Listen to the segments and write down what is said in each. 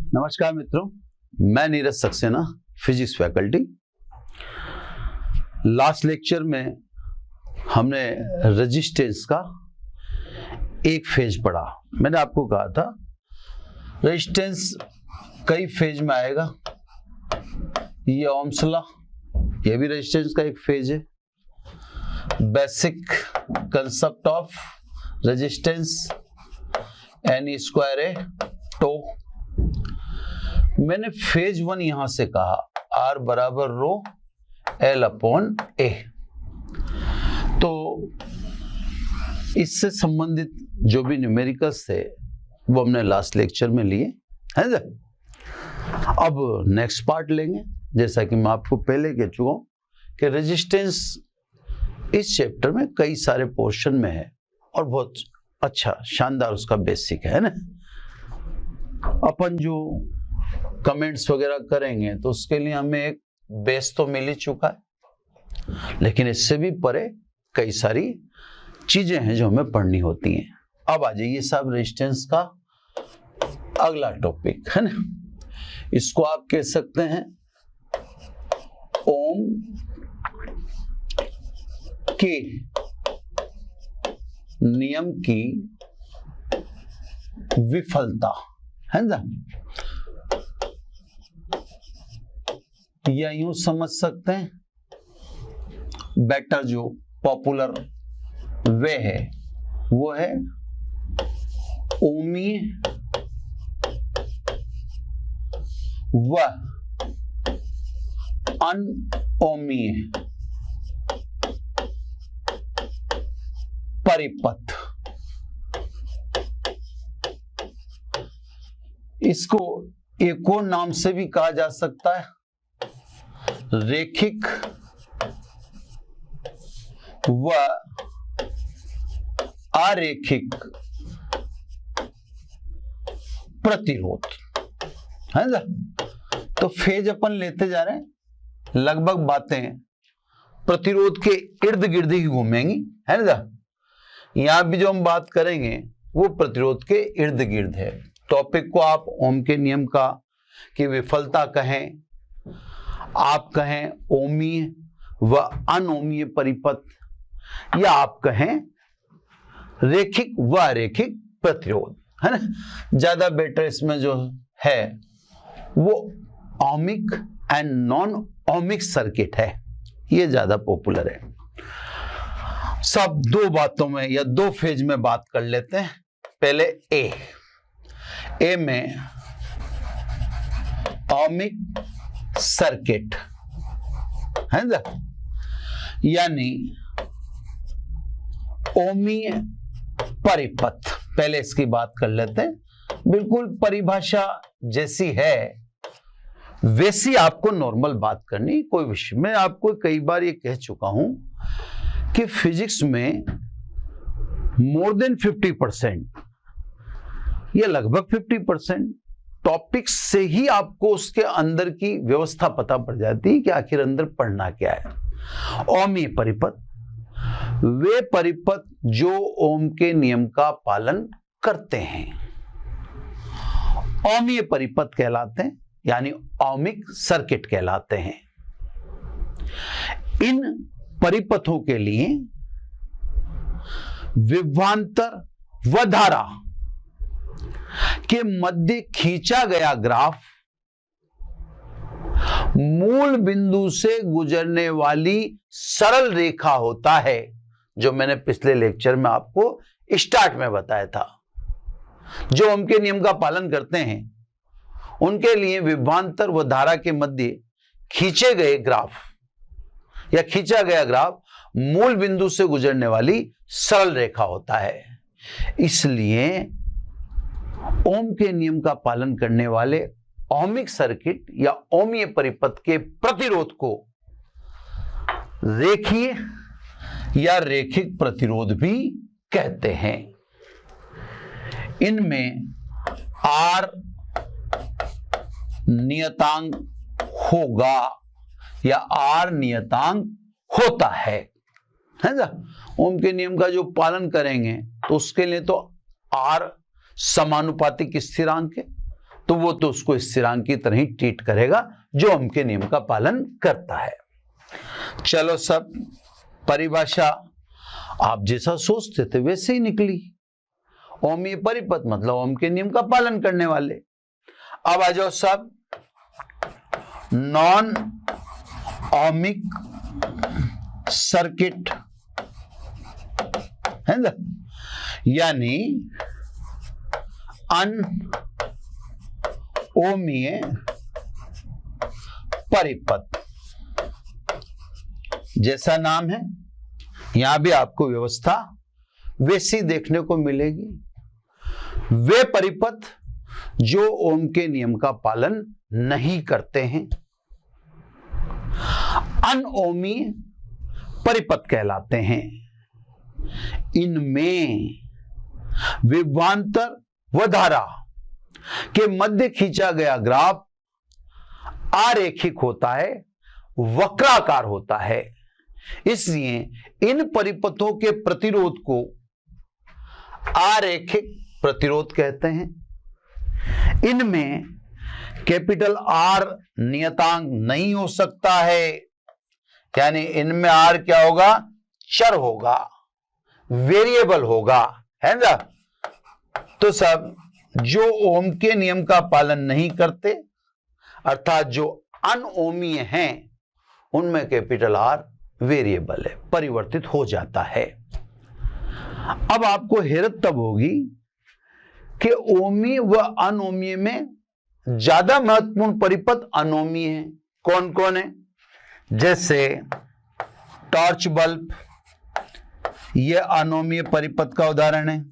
नमस्कार मित्रों, मैं Neeraj Saxena, physics faculty. Last lecture में हमने रेजिस्टेंस का एक फेज पढ़ा। मैंने आपको कहा था रेजिस्टेंस कई फेज में आएगा। ये ओम्स लॉ, ये भी रेजिस्टेंस का एक फेज है। Basic concept of resistance N square है टो। मैंने फेज वन यहां से कहा आर बराबर रो एल अपॉन ए। तो इससे संबंधित जो भी न्यूमेरिकल्स थे वो हमने लास्ट लेक्चर में लिए है ना। अब नेक्स्ट पार्ट लेंगे। जैसा कि मैं आपको पहले कह चुका हूं कि रेजिस्टेंस इस चैप्टर में कई सारे पोर्शन में है और बहुत अच्छा शानदार उसका बेसिक है ना। अपन जो कमेंट्स वगैरह करेंगे तो उसके लिए हमें एक बेस तो मिल ही चुका है, लेकिन इससे भी परे कई सारी चीजें हैं जो हमें पढ़नी होती हैं। अब आ जाइए साहब रेजिस्टेंस का अगला टॉपिक है ना। इसको आप कह सकते हैं ओम के नियम की विफलता है ना, या यूं समझ सकते हैं बेटर जो पॉपुलर वे है वो है ओमीय व अनओमीय परिपथ। इसको एक और नाम से भी कहा जा सकता है रेखिक व आरेखिक प्रतिरोध है ना। तो फेज अपन लेते जा रहे हैं, लगभग बातें प्रतिरोध के इर्द गिर्द ही घूमेंगी है ना। यहां भी जो हम बात करेंगे वो प्रतिरोध के इर्द गिर्द है। टॉपिक को आप ओम के नियम का की विफलता कहें, आप कहें ओमीय व अनओमीय परिपथ, या आप कहें रेखिक व अरेखिक प्रतिरोध है ना। ज्यादा बेटर इसमें जो है वो ohmic and non ohmic circuit है, ये ज्यादा पॉपुलर है। सब दो बातों में या दो फेज में बात कर लेते हैं। पहले ए में ओमिक सर्किट है ना, यानी ओमीय परिपथ। पहले इसकी बात कर लेते हैं। बिल्कुल परिभाषा जैसी है वैसी आपको नॉर्मल बात करनी, कोई विषय। मैं आपको कई बार ये कह चुका हूं कि फिजिक्स में मोर देन 50% या लगभग 50% टॉपिक से ही आपको उसके अंदर की व्यवस्था पता पड़ जाती है कि आखिर अंदर पढ़ना क्या है। ओमीय परिपथ वे परिपथ जो ओम के नियम का पालन करते हैं, ओमीय परिपथ कहलाते हैं, यानी ओमिक सर्किट कहलाते हैं। इन परिपथों के लिए विभवांतर व धारा के मध्य खींचा गया ग्राफ मूल बिंदु से गुजरने वाली सरल रेखा होता है, जो मैंने पिछले लेक्चर में आपको स्टार्ट में बताया था। जो ओम के नियम का पालन करते हैं उनके लिए विभवांतर व धारा के मध्य खींचे गए ग्राफ या खींचा गया ग्राफ मूल बिंदु से गुजरने वाली सरल रेखा होता है। इसलिए ओम के नियम का पालन करने वाले ओमिक सर्किट या ओमीय परिपथ के प्रतिरोध को रेखीय या रेखिक प्रतिरोध भी कहते हैं। इनमें आर नियतांक होगा या आर नियतांक होता है ना। ओम के नियम का जो पालन करेंगे तो उसके लिए तो आर समानुपातिक स्थिरांक है, तो वो तो उसको स्थिरांक की तरह ही ट्रीट करेगा जो ओम के नियम का पालन करता है। चलो सब, परिभाषा आप जैसा सोचते थे वैसे ही निकली। ओमीय परिपथ मतलब ओम के नियम का पालन करने वाले। अब आ जाओ सब, नॉन ओमिक सर्किट है ना, यानी अनओमीय परिपथ। जैसा नाम है, यहां भी आपको व्यवस्था वैसी देखने को मिलेगी। वे परिपथ जो ओम के नियम का पालन नहीं करते हैं अनओमीय परिपथ कहलाते हैं। इनमें विभवांतर व धारा के मध्य खींचा गया ग्राफ आरेखिक होता है, वक्राकार होता है। इसलिए इन परिपथों के प्रतिरोध को आरेखिक प्रतिरोध कहते हैं। इनमें कैपिटल आर नियतांक नहीं हो सकता है, यानी इनमें आर क्या होगा, चर होगा, वेरिएबल होगा, है ना। तो सब जो ओम के नियम का पालन नहीं करते अर्थात जो अनओमीय हैं उनमें कैपिटल आर वेरिएबल है, परिवर्तित हो जाता है। अब आपको हैरत तब होगी कि ओमीय व अनोमीय में ज्यादा महत्वपूर्ण परिपथ अनोमीय है। कौन कौन है? जैसे टॉर्च बल्ब, यह अनोमीय परिपथ का उदाहरण है।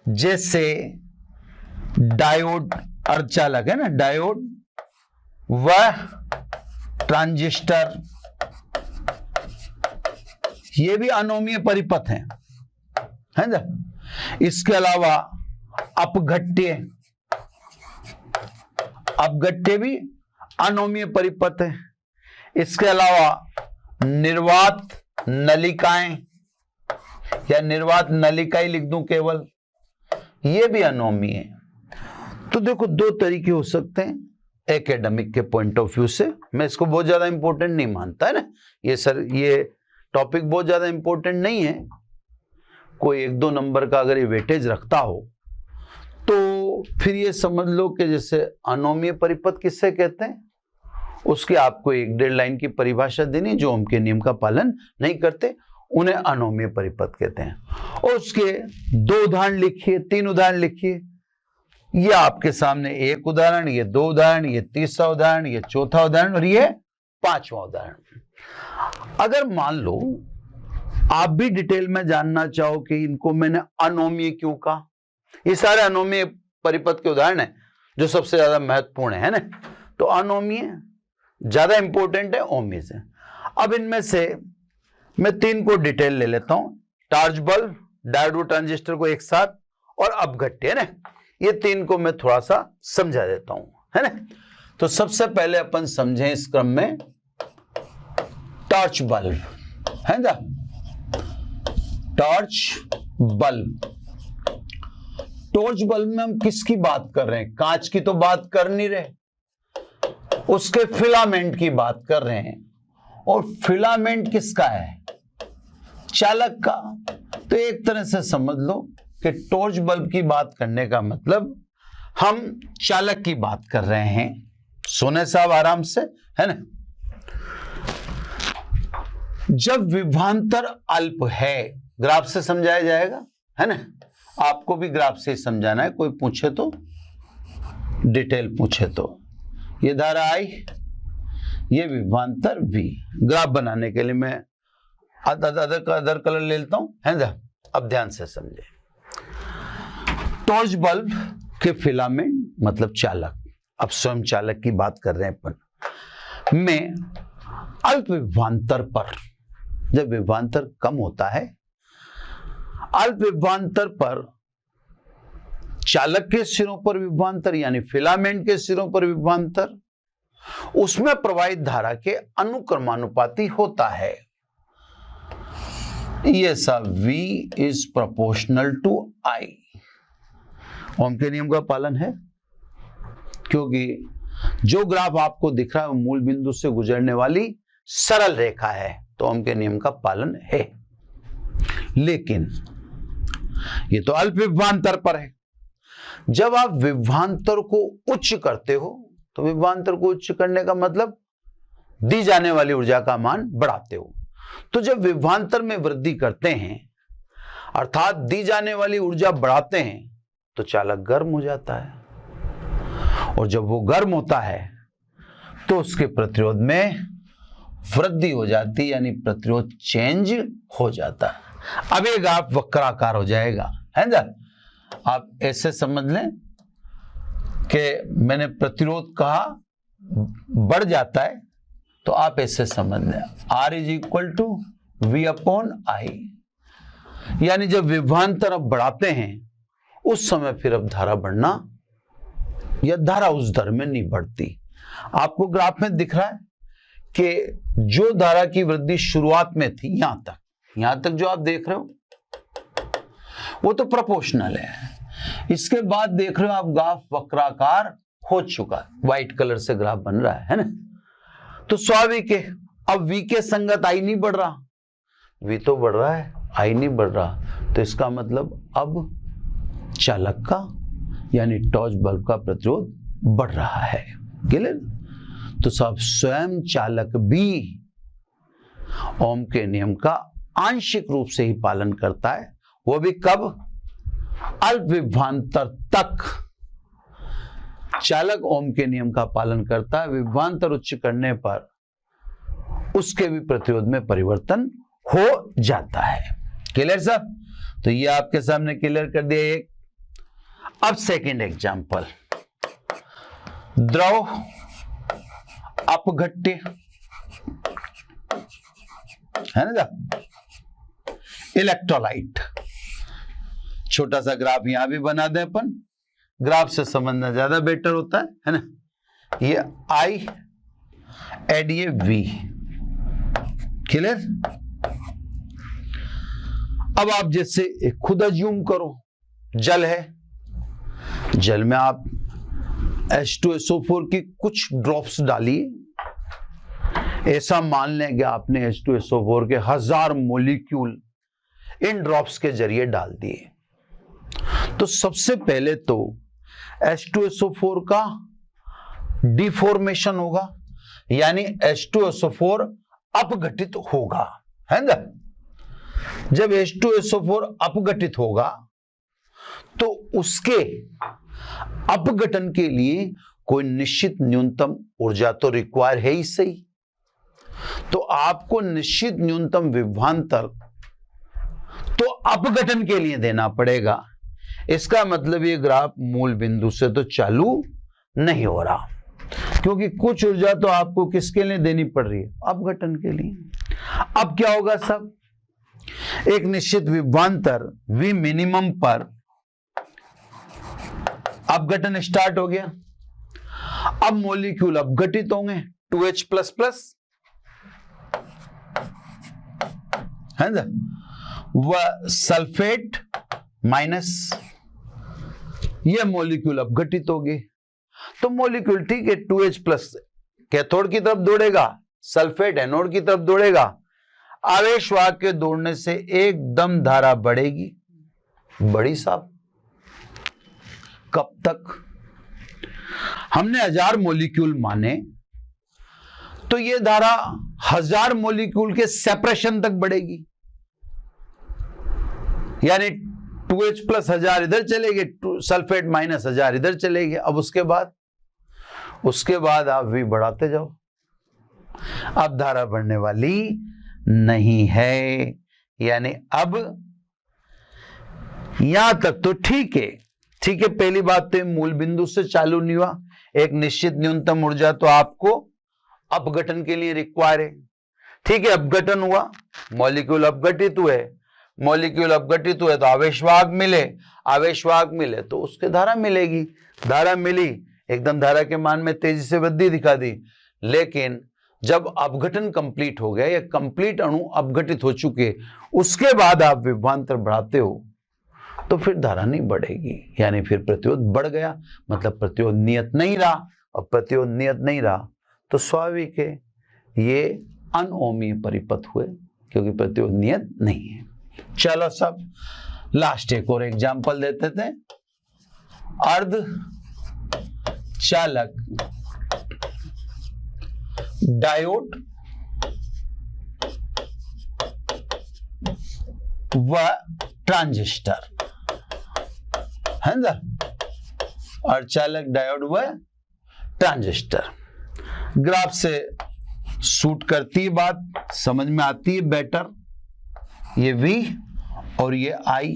जैसे डायोड, अर्धचालक है ना, डायोड व ट्रांजिस्टर, ये भी अनोमीय परिपथ है ना। इसके अलावा अपघट्य, अपघट्य भी अनोमीय परिपथ है। इसके अलावा निर्वात नलिकाएं या निर्वात नलिकाएं लिख दूं केवल, ये भी अनोमीय है। तो देखो दो तरीके हो सकते हैं एकेडमिक के पॉइंट ऑफ व्यू से। मैं इसको बहुत ज्यादा इंपॉर्टेंट नहीं मानता है ना, ये सर ये टॉपिक बहुत ज्यादा इंपॉर्टेंट नहीं है। कोई 1-2 नंबर का अगर ये वेटेज रखता हो तो फिर ये समझ लो कि जैसे अनोमीय परिपथ किससे कहते हैं, उसके आपको 1-1.5 लाइन की परिभाषा देनी, जो ओम के नियम का पालन नहीं करते उन्हें अनोमीय परिपथ कहते हैं। और उसके 2 उदाहरण लिखिए, 3 उदाहरण लिखिए। ये आपके सामने 1 उदाहरण, ये 2 उदाहरण, ये तीसरा उदाहरण, ये चौथा उदाहरण और ये 5वां उदाहरण। अगर मान लो आप भी डिटेल में जानना चाहो कि इनको मैंने अनोमीय क्यों कहा, ये सारे अनोमीय परिपथ के उदाहरण हैं जो सबसे ज्यादा महत्वपूर्ण है ना। तो अनोमीय ज्यादा इंपॉर्टेंट है ओमीय से। अब इनमें से मैं 3 को डिटेल ले लेता हूं, टॉर्च बल्ब, डायोड ट्रांजिस्टर को एक साथ, और अपघट्य है ना। ये 3 को मैं थोड़ा सा समझा देता हूं, है ना। तो सबसे पहले अपन समझें इस क्रम में टॉर्च बल्ब, है ना। टॉर्च बल्ब, टॉर्च बल्ब में हम किसकी बात कर रहे हैं? कांच की तो बात कर नहीं रहे, उसके फिलामेंट की बात कर रहे हैं। और फिलामेंट किसका है? चालक का। तो एक तरह से समझ लो कि टॉर्च बल्ब की बात करने का मतलब हम चालक की बात कर रहे हैं। सुने साहब आराम से, है ना। जब विभवांतर अल्प है, ग्राफ से समझाया जाएगा, है ना। आपको भी ग्राफ से समझाना है, कोई पूछे तो, डिटेल पूछे तो। ये धारा आई, ये विभवांतर V। ग्राफ बनाने के लिए मैं अदर कलर ले लेता हूं, है ना। अब ध्यान से समझे। टॉर्च बल्ब के फिलामेंट मतलब चालक, अब स्वयं चालक की बात कर रहे हैं अपन, में अल्प विभवांतर पर, जब विभवांतर कम होता है, अल्प विभवांतर पर चालक के सिरों पर विभवांतर यानी फिलामेंट के सिरों पर विभवांतर, उसमें प्रवाहित धारा के अनुक्रमानुपाती होता है। ये सब V is proportional to I। Ohm के नियम का पालन है। क्योंकि जो ग्राफ आपको दिख रहा है वो मूल बिंदु से गुजरने वाली सरल रेखा है, तो ओम के नियम का पालन है। लेकिन ये तो अल्प विभवांतर पर है। जब आप विभवांतर को उच्च करते हो, तो विभवांतर को उच्च करने का मतलब दी जाने वाली ऊर्जा का मान बढ़ाते हो। तो जब विभवांतर में वृद्धि करते हैं, अर्थात दी जाने वाली ऊर्जा बढ़ाते हैं, तो चालक गर्म हो जाता है, और जब वो गर्म होता है तो उसके प्रतिरोध में वृद्धि हो जाती है, यानी प्रतिरोध चेंज हो जाता है। अब ये ग्राफ वक्राकार हो जाएगा, है ना। आप ऐसे समझ लें कि मैंने प्रतिरोध कहा बढ़ जाता है, तो आप ऐसे समझ लें R = V/I, यानी जब विभवांतर अब बढ़ाते हैं उस समय फिर अब धारा बढ़ना या धारा उस दर में नहीं बढ़ती। आपको ग्राफ में दिख रहा है कि जो धारा की वृद्धि शुरुआत में थी यहां तक जो आप देख रहे हो वो तो प्रोपोर्शनल है। इसके बाद देख रहे हो आप ग्राफ वक्राकार हो चुका, व्हाइट कलर से ग्राफ बन रहा है ना। तो स्वाभाविक है अब V के संगत I नहीं बढ़ रहा, V तो बढ़ रहा है, I नहीं बढ़ रहा, तो इसका मतलब अब चालक का यानी टॉर्च बल्ब का प्रतिरोध बढ़ रहा है। क्लियर? तो सब स्वयं चालक भी ओम के नियम का आंशिक रूप से ही पालन करता है, वो भी कब? अल्प विभवांतर तक चालक ओम के नियम का पालन करता है। विभवांतर उच्च करने पर उसके भी प्रतिरोध में परिवर्तन हो जाता है। क्लियर साहब? तो ये आपके सामने क्लियर कर दिया एक। अब सेकंड एग्जांपल, द्रव अपघट्य, है ना, इलेक्ट्रोलाइट। छोटा सा ग्राफ यहां भी बना दें अपन, ग्राफ से समझना ज्यादा बेटर होता है ना। ये I एड ये V। क्लियर? अब आप जैसे खुद अज्यूम करो जल है, जल में आप H2SO4 की कुछ ड्रॉप्स डालिए। ऐसा मान लें कि आपने H2SO4 के 1000 मॉलिक्यूल इन ड्रॉप्स के जरिए डाल दिए, तो सबसे पहले तो H2SO4 का डिफॉर्मेशन होगा, यानी H2SO4 अपघटित होगा, है ना। जब H2SO4 अपघटित होगा तो उसके अपघटन के लिए कोई निश्चित न्यूनतम ऊर्जा तो रिक्वायर है ही सही। तो आपको निश्चित न्यूनतम विभवांतर तो अपघटन के लिए देना पड़ेगा। इसका मतलब ये ग्राफ मूल बिंदु से तो चालू नहीं हो रहा, क्योंकि कुछ ऊर्जा तो आपको किसके लिए देनी पड़ रही है? अपघटन के लिए। अब क्या होगा सब? एक निश्चित विभवांतर V मिनिमम पर अपघटन स्टार्ट हो गया। अब मॉलिक्यूल अपघटित होंगे 2H++, है ना, वह सल्फेट माइनस, ये मॉलिक्यूल अपघटित हो गए। तो मॉलिक्यूल ठीक है 2H+ कैथोड की तरफ दौड़ेगा, सल्फेट एनोड की तरफ दौड़ेगा। आवेश वाहक के दौड़ने से एकदम धारा बढ़ेगी, बड़ी साहब। कब तक? हमने 1000 मॉलिक्यूल माने, तो ये धारा 1000 मॉलिक्यूल के सेपरेशन तक बढ़ेगी, यानी 2H+ 1000 इधर चलेगी, सल्फेट माइनस 1000 इधर चलेगी। अब उसके बाद आप V बढ़ाते जाओ, अब धारा बढ़ने वाली नहीं है, यानी अब यहां तक तो ठीक है। पहली बात तो मूल बिंदु से चालू नहीं हुआ, एक निश्चित न्यूनतम ऊर्जा तो आपको अपघटन के लिए रिक्वायर है। ठीक है, अपघटन हुआ, मॉलिक्यूल अपघटित हुए तो आवेशवाहक मिले तो उसके धारा मिलेगी। धारा मिली, एकदम धारा के मान में तेजी से वृद्धि दिखा दी। लेकिन जब अपघटन कंप्लीट हो गया या कंप्लीट अणु अपघटित हो चुके, उसके बाद आप विभवांतर बढ़ाते हो, तो फिर धारा नहीं बढ़ेगी, यानी फिर प्रतिरोध बढ़ गया, मतलब प्रतिरोध नियत नहीं रहा, और प्रतिरोध नियत नहीं रहा तो स्वाभाविक है ये अनओमीय परिपथ हुए, क्योंकि प्रतिरोध नियत नहीं है। चलो सब लास्ट एक और एग्जाम्पल देते थे। अर्ध चालक डायोड व ट्रांजिस्टर है ना, अर्धचालक डायोड व ट्रांजिस्टर। ग्राफ से सूट करती है बात, समझ में आती है बेटर। ये V और ये I।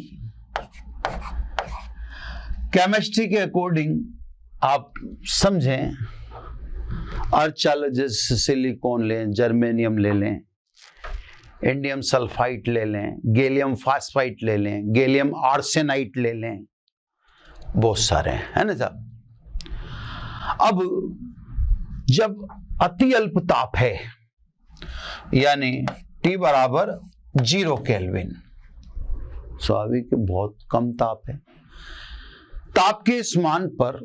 केमिस्ट्री के अकॉर्डिंग आप समझें, अर्धचालक जैसे सिलिकॉन लें, जर्मेनियम ले लें, इंडियम सल्फाइड ले लें, गैलियम फास्फाइड ले लें, गैलियम आर्सेनाइड ले लें, बहुत सारे हैं ना साहब। अब जब अति अल्प ताप है, यानी T बराबर 0 केल्विन, स्वाभाविक बहुत कम ताप है। ताप के इस मान पर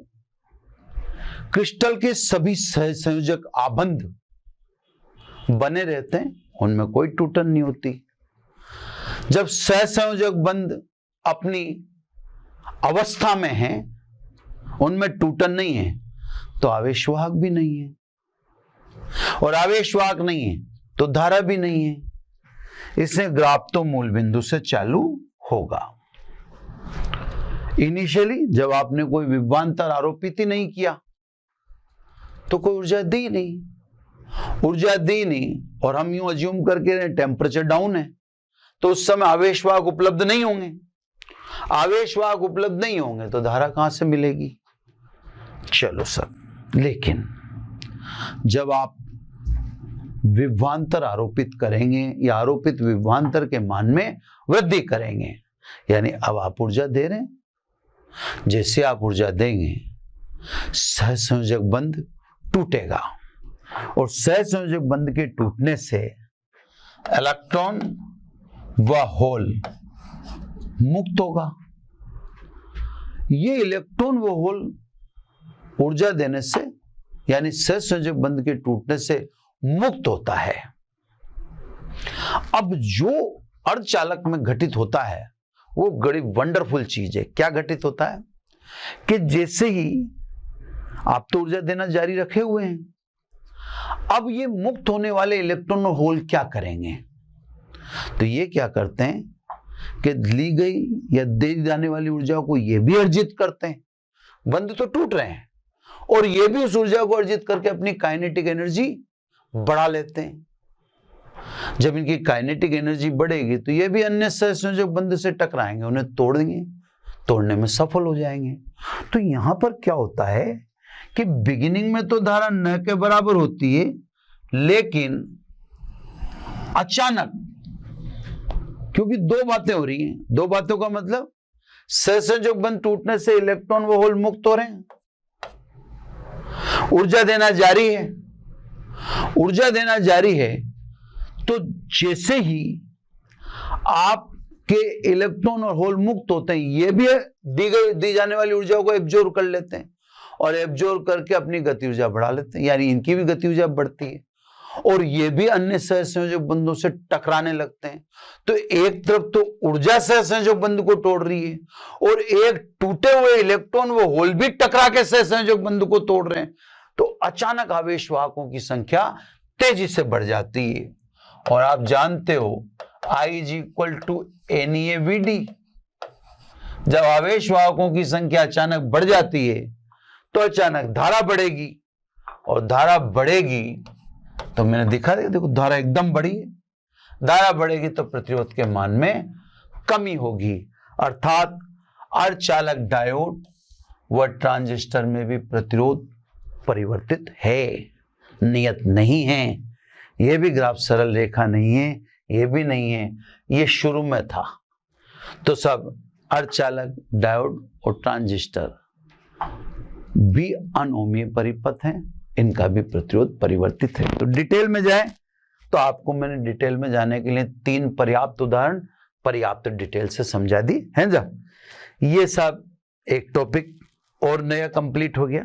क्रिस्टल के सभी सहसंयोजक आबंध बने रहते हैं, उनमें कोई टूटन नहीं होती। जब सहसंयोजक बंध अपनी अवस्था में हैं, उनमें टूटन नहीं है, तो आवेशवाहक भी नहीं है, और आवेशवाहक नहीं है तो धारा भी नहीं है। इससे ग्राफ तो मूल बिंदु से चालू होगा। इनिशियली जब आपने कोई विभवांतर आरोपित ही नहीं किया तो कोई ऊर्जा दी नहीं, ऊर्जा दी नहीं, और हम यूं अज्यूम करके टेम्परेचर डाउन है, तो उस समय आवेशवाहक उपलब्ध नहीं होंगे। आवेशवाहक उपलब्ध नहीं होंगे तो धारा कहां से मिलेगी? चलो सर, लेकिन जब आप विभवांतर आरोपित करेंगे या आरोपित विभवांतर के मान में वृद्धि करेंगे, यानी अब आप ऊर्जा दे रहे हैं, जैसे आप ऊर्जा देंगे सहसंयोजक बंध टूटेगा, और सहसंयोजक बंध के टूटने से इलेक्ट्रॉन व होल मुक्त होगा। ये इलेक्ट्रॉन व होल ऊर्जा देने से, यानी सहसंयोजक बंध के टूटने से मुक्त होता है। अब जो अर्धचालक में घटित होता है वो बड़ी वंडरफुल चीज है। क्या घटित होता है कि जैसे ही आप तो ऊर्जा देना जारी रखे हुए हैं, अब ये मुक्त होने वाले इलेक्ट्रॉन और होल क्या करेंगे? तो ये क्या करते हैं कि ली गई या दे जाने वाली ऊर्जा को ये भी अर्जित करते हैं। बंध तो टूट रहे हैं और ये भी उस ऊर्जा को अर्जित करके अपनी काइनेटिक एनर्जी बढ़ा लेते हैं। जब इनकी काइनेटिक एनर्जी बढ़ेगी तो ये भी अन्य सहसंयोजक बंध से टकराएंगे, उन्हें तोड़ देंगे, तोड़ने में सफल हो जाएंगे। तो यहां पर क्या होता है कि बिगिनिंग में तो धारा न के बराबर होती है, लेकिन अचानक, क्योंकि दो बातें हो रही हैं, दो बातों का मतलब सहसंयोजक बंध टूटने से इलेक्ट्रॉन व होल मुक्त हो रहे हैं, ऊर्जा देना जारी है, ऊर्जा देना जारी है। तो जैसे ही आपके इलेक्ट्रॉन और होल मुक्त होते हैं, ये भी दी जाने वाली ऊर्जा को एब्जॉर्ब कर लेते हैं और एब्जॉर्ब करके अपनी गति ऊर्जा बढ़ा लेते हैं, यानी इनकी भी गति ऊर्जा बढ़ती है और ये भी अन्य सहसंयोजक बंधों से टकराने लगते हैं। तो एक तरफ तो ऊर्जा सहसंयोजक बंध को तोड़ रही है और एक टूटे हुए इलेक्ट्रॉन वो होल भी टकरा के सहसंयोजक बंध को तोड़ रहे हैं। तो अचानक आवेशवाहकों की संख्या तेजी से बढ़ जाती है और आप जानते हो I = NeVd। जब आवेशवाहकों की संख्या अचानक बढ़ जाती है तो अचानक धारा बढ़ेगी और धारा बढ़ेगी तो मैंने दिखा दिया, देखो धारा एकदम बढ़ी है। धारा बढ़ेगी तो प्रतिरोध के मान में कमी होगी, अर्थात अर्धचालक डायोड व ट्रांजिस्टर में भी प्रतिरोध परिवर्तित है, नियत नहीं है। यह भी ग्राफ सरल रेखा नहीं है, यह भी नहीं है, यह शुरू में था। तो सब अर्धचालक डायोड और ट्रांजिस्टर भी अनओमीय परिपथ हैं, इनका भी प्रतिरोध परिवर्तित है। तो डिटेल में जाए तो आपको मैंने डिटेल में जाने के लिए 3 पर्याप्त उदाहरण पर्याप्त डिटेल से समझा दी है। ये साहब एक टॉपिक और नया कंप्लीट हो गया।